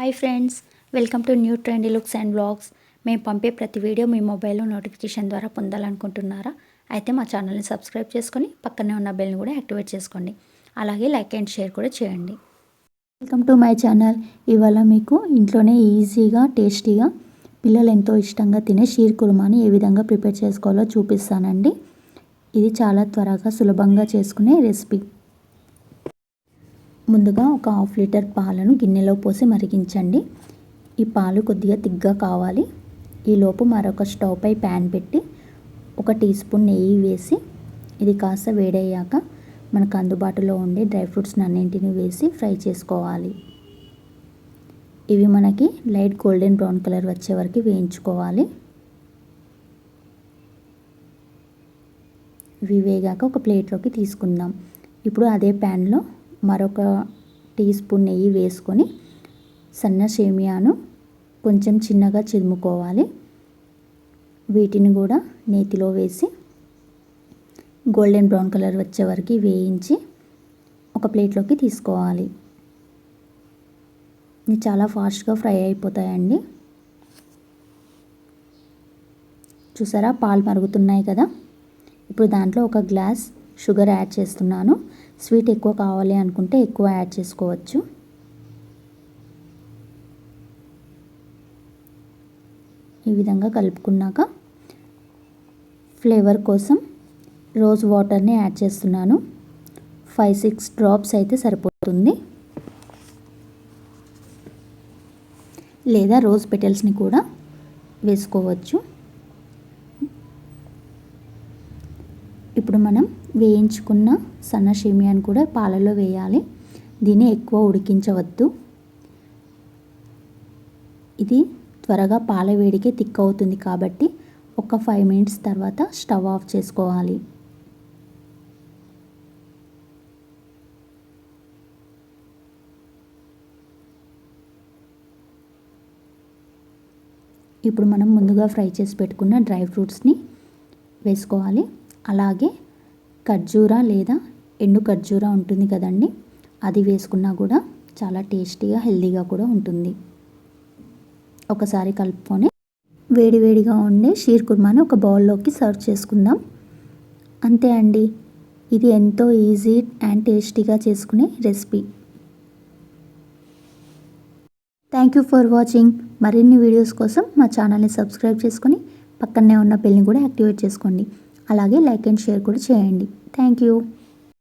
Hi friends, welcome to new trendy looks and blogs. మేము పంపే ప్రతి వీడియో మీ మొబైల్లో నోటిఫికేషన్ ద్వారా పొందాలనుకుంటున్నారా? అయితే మా ఛానల్ని సబ్స్క్రైబ్ చేసుకొని పక్కనే ఉన్న బెల్ని కూడా యాక్టివేట్ చేసుకోండి. అలాగే లైక్ అండ్ షేర్ కూడా చేయండి. Welcome to my channel. ఇవాళ మీకు ఇంట్లోనే ఈజీగా టేస్టీగా పిల్లలు ఎంతో ఇష్టంగా తినే షీర్ కుర్మాని ఏ విధంగా ప్రిపేర్ చేసుకోవాలో చూపిస్తానండి. ఇది చాలా త్వరగా సులభంగా చేసుకునే రెసిపీ. ముందుగా ఒక హాఫ్ లీటర్ పాలను గిన్నెలో పోసి మరిగించండి. ఈ పాలు కొద్దిగా తిగ్గా కావాలి. ఈలోపు మరొక స్టవ్ పై ప్యాన్ పెట్టి 1 టీ స్పూన్ నెయ్యి వేసి ఇది కాస్త వేడయ్యాక మనకు అందుబాటులో ఉండే డ్రై ఫ్రూట్స్ని అన్నింటినీ వేసి ఫ్రై చేసుకోవాలి. ఇవి మనకి లైట్ గోల్డెన్ బ్రౌన్ కలర్ వచ్చే వరకు వేయించుకోవాలి. ఇవి వేగాక ఒక ప్లేట్లోకి తీసుకుందాం. ఇప్పుడు అదే ప్యాన్లో మరొక టీ స్పూన్ నెయ్యి వేసుకొని సన్న సేమియాను కొంచెం చిన్నగా చిదుముకోవాలి. వీటిని కూడా నేతిలో వేసి గోల్డెన్ బ్రౌన్ కలర్ వచ్చే వరకు వేయించి ఒక ప్లేట్లోకి తీసుకోవాలి. ఇది చాలా ఫాస్ట్గా ఫ్రై అయిపోతాయండి. చూసారా, పాలు మరుగుతున్నాయి కదా. ఇప్పుడు దాంట్లో 1 గ్లాస్ షుగర్ యాడ్ చేస్తున్నాను. స్వీట్ ఎక్కువ కావాలి అనుకుంటే ఎక్కువ యాడ్ చేసుకోవచ్చు. ఈ విధంగా కలుపుకున్నాక ఫ్లేవర్ కోసం రోజ్ వాటర్ని యాడ్ చేస్తున్నాను. 5-6 డ్రాప్స్ అయితే సరిపోతుంది. లేదా రోజ్ పెటల్స్ని కూడా వేసుకోవచ్చు. ఇప్పుడు మనం వేయించుకున్న సన్న సేమియాని కూడా పాలలో వేయాలి. దీన్ని ఎక్కువ ఉడికించవద్దు. ఇది త్వరగా పాల వేడికే థిక్ అవుతుంది కాబట్టి ఒక 5 మినిట్స్ తర్వాత స్టవ్ ఆఫ్ చేసుకోవాలి. ఇప్పుడు మనం ముందుగా ఫ్రై చేసి పెట్టుకున్న డ్రై ఫ్రూట్స్ని వేసుకోవాలి. అలాగే ఖర్జూరా లేదా ఎండు ఖర్జూరా ఉంటుంది కదండి, అది వేసుకున్నా కూడా చాలా టేస్టీగా హెల్తీగా కూడా ఉంటుంది. ఒకసారి కలుపుకొని వేడివేడిగా ఉండే షీర్ కుర్మాని ఒక బౌల్లోకి సర్వ్ చేసుకుందాం. అంతే అండి, ఇది ఎంతో ఈజీ అండ్ టేస్టీగా చేసుకునే recipe. Thank you for watching. మరిన్ని వీడియోస్ కోసం మా ఛానల్ని సబ్స్క్రైబ్ చేసుకొని పక్కనే ఉన్న బెల్ని కూడా యాక్టివేట్ చేసుకోండి. అలాగే లైక్ అండ్ షేర్ కూడా చేయండి. Thank you.